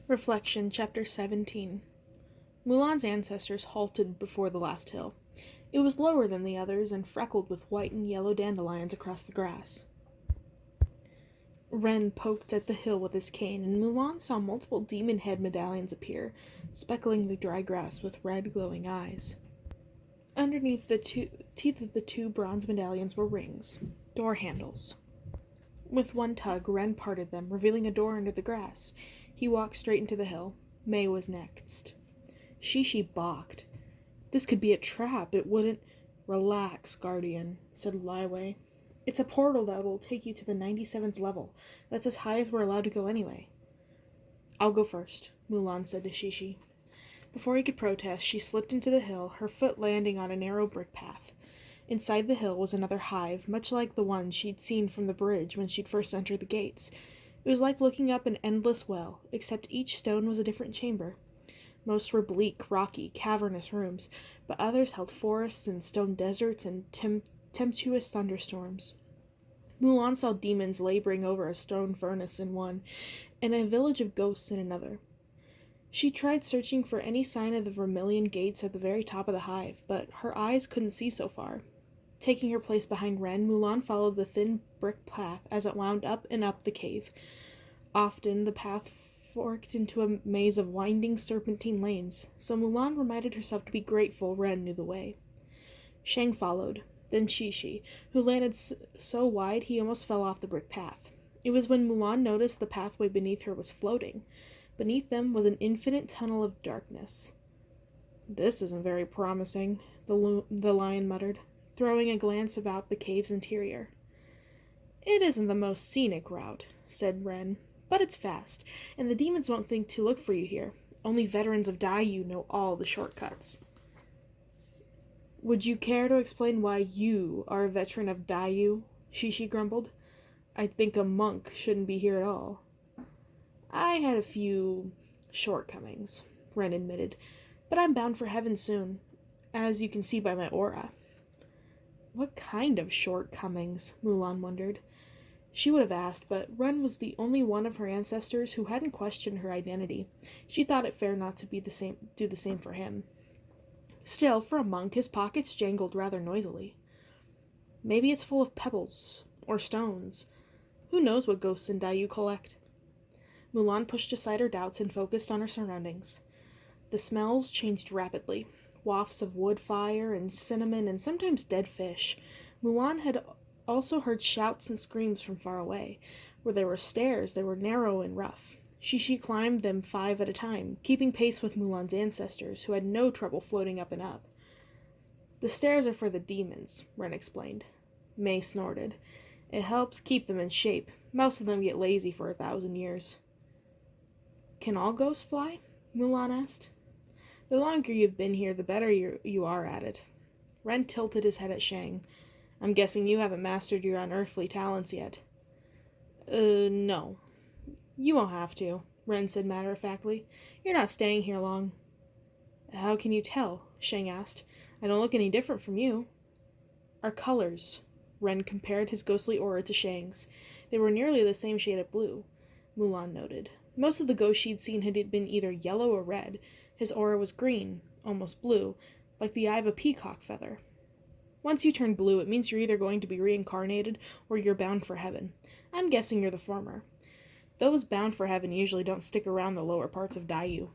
Reflection, Chapter 17. Mulan's ancestors halted before the last hill. It was lower than the others and freckled with white and yellow dandelions across the grass. Ren poked at the hill with his cane, and Mulan saw multiple demon head medallions appear, speckling the dry grass with red, glowing eyes. Underneath the teeth of the two bronze medallions were rings, door handles. With one tug, Ren parted them, revealing a door under the grass. He walked straight into the hill. Mei was next. Shishi balked. This could be a trap. It wouldn't. Relax, Guardian, said Lai Wei. It's a portal that will take you to the 97th level. That's as high as we're allowed to go anyway. I'll go first, Mulan said to Shishi. Before he could protest, she slipped into the hill, her foot landing on a narrow brick path. Inside the hill was another hive, much like the one she'd seen from the bridge when she'd first entered the gates. It was like looking up an endless well, except each stone was a different chamber. Most were bleak, rocky, cavernous rooms, but others held forests and stone deserts and tempestuous thunderstorms. Mulan saw demons laboring over a stone furnace in one, and a village of ghosts in another. She tried searching for any sign of the vermilion gates at the very top of the hive, but her eyes couldn't see so far. Taking her place behind Ren, Mulan followed the thin brick path as it wound up and up the cave. Often the path forked into a maze of winding serpentine lanes, so Mulan reminded herself to be grateful Ren knew the way. Shang followed, then Shishi, who landed so wide he almost fell off the brick path. It was when Mulan noticed the pathway beneath her was floating. Beneath them was an infinite tunnel of darkness. This isn't very promising, the lion muttered, throwing a glance about the cave's interior. It isn't the most scenic route, said Ren, but it's fast, and the demons won't think to look for you here. Only veterans of Daiyu know all the shortcuts. Would you care to explain why you are a veteran of Daiyu? Shishi grumbled. I think a monk shouldn't be here at all. I had a few shortcomings, Ren admitted, but I'm bound for heaven soon, as you can see by my aura. What kind of shortcomings? Mulan wondered. She would have asked, but Ren was the only one of her ancestors who hadn't questioned her identity. She thought it fair not to do the same for him. Still, for a monk, his pockets jangled rather noisily. Maybe it's full of pebbles, or stones. Who knows what ghosts in Daiyu collect? Mulan pushed aside her doubts and focused on her surroundings. The smells changed rapidly. Wafts of wood fire and cinnamon and sometimes dead fish. Mulan had also heard shouts and screams from far away. Where there were stairs, they were narrow and rough. Shishi climbed them 5 at a time, keeping pace with Mulan's ancestors, who had no trouble floating up and up. The stairs are for the demons, Ren explained. Mei snorted. It helps keep them in shape. Most of them get lazy for 1,000 years. Can all ghosts fly? Mulan asked. The longer you've been here, the better you are at it. Ren tilted his head at Shang. I'm guessing you haven't mastered your unearthly talents yet. No. You won't have to, Ren said matter-of-factly. You're not staying here long. How can you tell? Shang asked. I don't look any different from you. Our colors. Ren compared his ghostly aura to Shang's. They were nearly the same shade of blue, Mulan noted. Most of the ghosts she'd seen had been either yellow or red. His aura was green, almost blue, like the eye of a peacock feather. Once you turn blue, it means you're either going to be reincarnated or you're bound for heaven. I'm guessing you're the former. Those bound for heaven usually don't stick around the lower parts of Daiyu.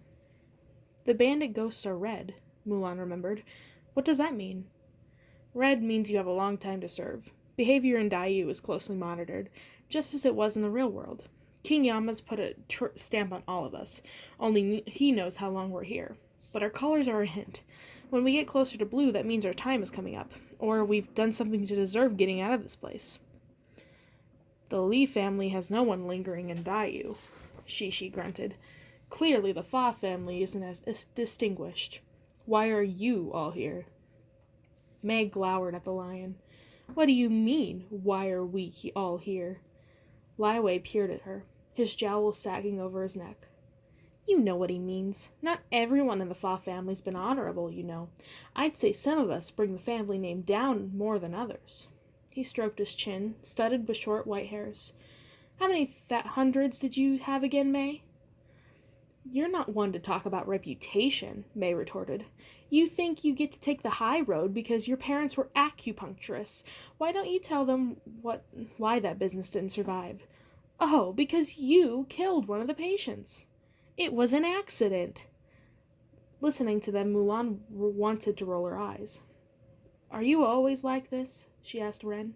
The bandit ghosts are red, Mulan remembered. What does that mean? Red means you have a long time to serve. Behavior in Daiyu is closely monitored, just as it was in the real world. King Yama's put a stamp on all of us. Only he knows how long we're here. But our colors are a hint. When we get closer to blue, that means our time is coming up, or we've done something to deserve getting out of this place. The Li family has no one lingering in Daiyu, Shishi grunted. Clearly the Fa family isn't as distinguished. Why are you all here? Mei glowered at the lion. What do you mean, why are we all here? Lai Wei peered at her, his jowls sagging over his neck. You know what he means. Not everyone in the Fa family's been honorable, you know. I'd say some of us bring the family name down more than others. He stroked his chin, studded with short white hairs. How many hundreds did you have again, Mei? You're not one to talk about reputation, May retorted. You think you get to take the high road because your parents were acupuncturists. Why don't you tell them why that business didn't survive? Oh, because you killed one of the patients. It was an accident. Listening to them, Mulan wanted to roll her eyes. Are you always like this? She asked Ren.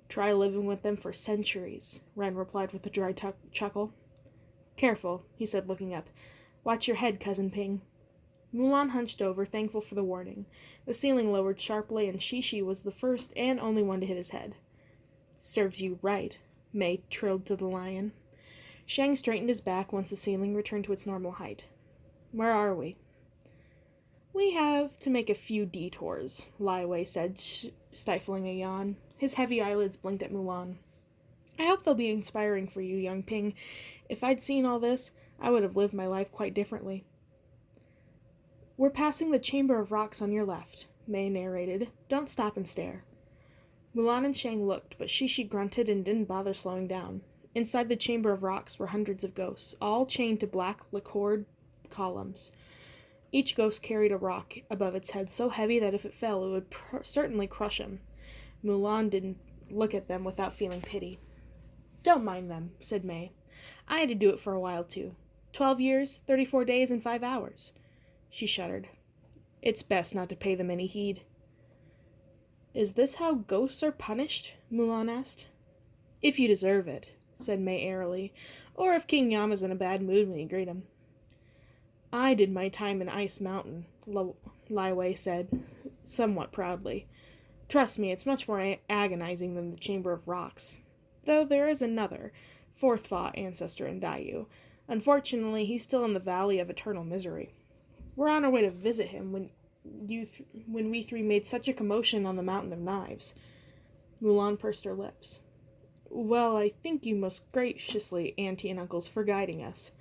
Try living with them for centuries, Ren replied with a dry chuckle. Careful, he said, looking up. Watch your head, Cousin Ping. Mulan hunched over, thankful for the warning. The ceiling lowered sharply, and Shishi was the first and only one to hit his head. Serves you right, May trilled to the lion. Shang straightened his back once the ceiling returned to its normal height. Where are we? We have to make a few detours, Lai Wei said, stifling a yawn. His heavy eyelids blinked at Mulan. I hope they'll be inspiring for you, young Ping. If I'd seen all this, I would have lived my life quite differently. We're passing the Chamber of Rocks on your left, May narrated. Don't stop and stare. Mulan and Shang looked, but Shishi grunted and didn't bother slowing down. Inside the Chamber of Rocks were hundreds of ghosts, all chained to black lacquered columns. Each ghost carried a rock above its head so heavy that if it fell, it would certainly crush him. Mulan didn't look at them without feeling pity. Don't mind them, said May. I had to do it for a while, too. 12 years, 34 days, and 5 hours. She shuddered. It's best not to pay them any heed. Is this how ghosts are punished? Mulan asked. If you deserve it, said May airily, or if King Yama's in a bad mood when you greet him. I did my time in Ice Mountain, Lai Wei said, somewhat proudly. Trust me, it's much more agonizing than the Chamber of Rocks. Though there is another, fourth Fa ancestor in Daiyu. Unfortunately, he's still in the Valley of Eternal Misery. We're on our way to visit him when we three made such a commotion on the Mountain of Knives. Mulan pursed her lips. Well, I thank you most graciously, Auntie and Uncles, for guiding us.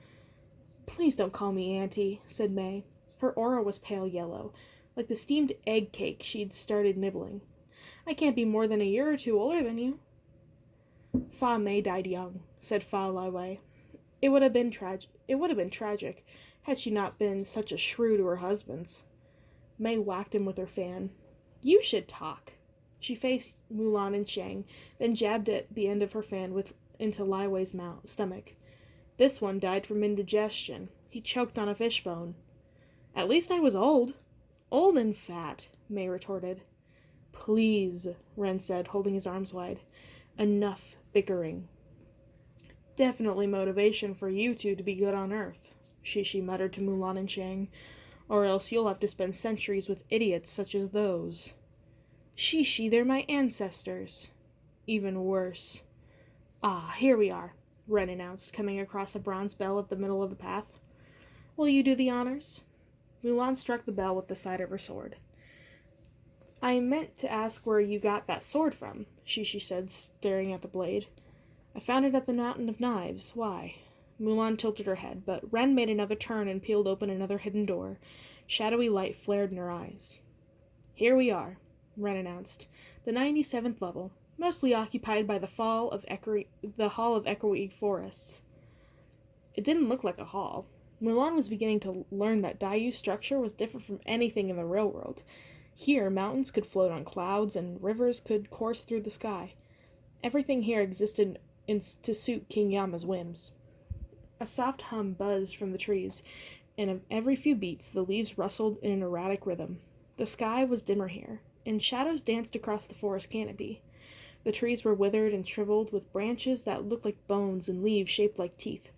Please don't call me Auntie, said May. Her aura was pale yellow, like the steamed egg cake she'd started nibbling. I can't be more than a year or two older than you. Fa Mei died young, said Fa Lai Wei. It would have been tragic had she not been such a shrew to her husbands. May whacked him with her fan. You should talk. She faced Mulan and Shang, then jabbed at the end of her fan into Lai Wei's stomach. This one died from indigestion. He choked on a fishbone. At least I was old. Old and fat, May retorted. Please, Ren said, holding his arms wide. Enough bickering. Definitely motivation for you two to be good on Earth, Shishi muttered to Mulan and Shang. Or else you'll have to spend centuries with idiots such as those. Shishi, they're my ancestors. Even worse. Ah, here we are, Ren announced, coming across a bronze bell at the middle of the path. Will you do the honors? Mulan struck the bell with the side of her sword. I meant to ask where you got that sword from, Shishi said, staring at the blade. I found it at the Mountain of Knives. Why? Mulan tilted her head, but Ren made another turn and peeled open another hidden door. Shadowy light flared in her eyes. Here we are, Ren announced. The 97th level, mostly occupied by the Hall of Echoey Forests. It didn't look like a hall. Mulan was beginning to learn that Daiyu's structure was different from anything in the real world. Here, mountains could float on clouds, and rivers could course through the sky. Everything here existed to suit King Yama's whims. A soft hum buzzed from the trees, and every few beats the leaves rustled in an erratic rhythm. The sky was dimmer here, and shadows danced across the forest canopy. The trees were withered and shriveled, with branches that looked like bones and leaves shaped like teeth.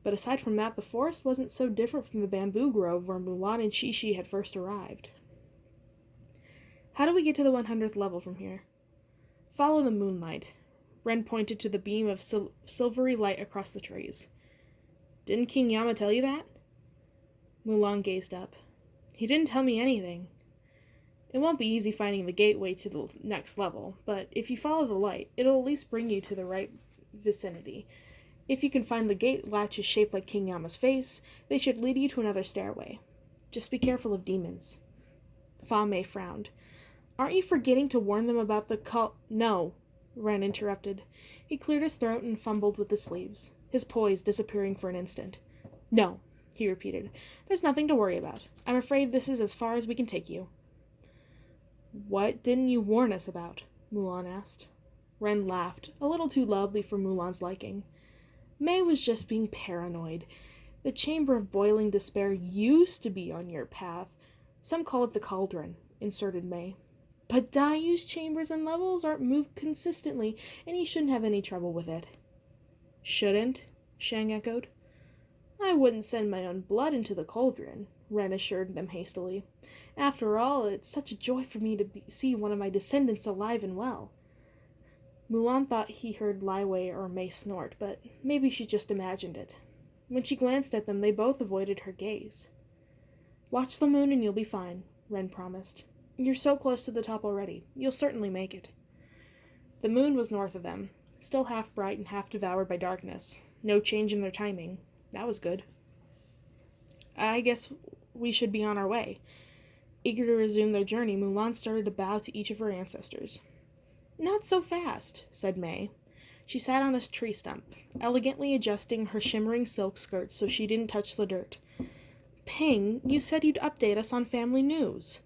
But aside from that, the forest wasn't so different from the bamboo grove where Mulan and Shishi had first arrived. How do we get to the 100th level from here? Follow the moonlight. Ren pointed to the beam of silvery light across the trees. Didn't King Yama tell you that? Mulan gazed up. He didn't tell me anything. It won't be easy finding the gateway to the next level, but if you follow the light, it'll at least bring you to the right vicinity. If you can find the gate latches shaped like King Yama's face, they should lead you to another stairway. Just be careful of demons. Fa Mei frowned. Aren't you forgetting to warn them about the cult? No, Ren interrupted. He cleared his throat and fumbled with his sleeves, his poise disappearing for an instant. No, he repeated. There's nothing to worry about. I'm afraid this is as far as we can take you. What didn't you warn us about? Mulan asked. Ren laughed, a little too loudly for Mulan's liking. May was just being paranoid. The Chamber of Boiling Despair used to be on your path. Some call it the Cauldron, inserted May. But Dayu's chambers and levels aren't moved consistently, and you shouldn't have any trouble with it. Shouldn't? Shang echoed. I wouldn't send my own blood into the cauldron, Ren assured them hastily. After all, it's such a joy for me to see one of my descendants alive and well. Mulan thought he heard Lai Wei or Mei snort, but maybe she just imagined it. When she glanced at them, they both avoided her gaze. Watch the moon and you'll be fine, Ren promised. You're so close to the top already. You'll certainly make it. The moon was north of them, still half bright and half devoured by darkness. No change in their timing. That was good. I guess we should be on our way. Eager to resume their journey, Mulan started to bow to each of her ancestors. Not so fast, said May. She sat on a tree stump, elegantly adjusting her shimmering silk skirts so she didn't touch the dirt. Ping, you said you'd update us on family news.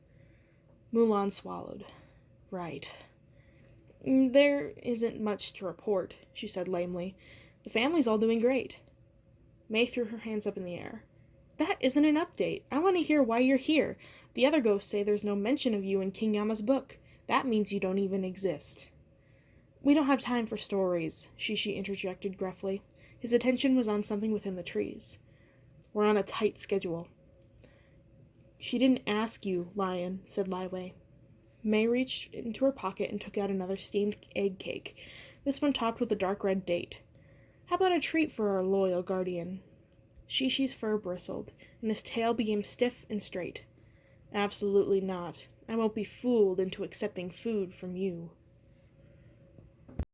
Mulan swallowed. Right. There isn't much to report, she said lamely. The family's all doing great. May threw her hands up in the air. That isn't an update. I want to hear why you're here. The other ghosts say there's no mention of you in King Yama's book. That means you don't even exist. We don't have time for stories, Shishi interjected gruffly. His attention was on something within the trees. We're on a tight schedule. She didn't ask you, Lion, said Lai Wei. May reached into her pocket and took out another steamed egg cake, this one topped with a dark red date. How about a treat for our loyal guardian? Shishi's fur bristled, and his tail became stiff and straight. Absolutely not. I won't be fooled into accepting food from you.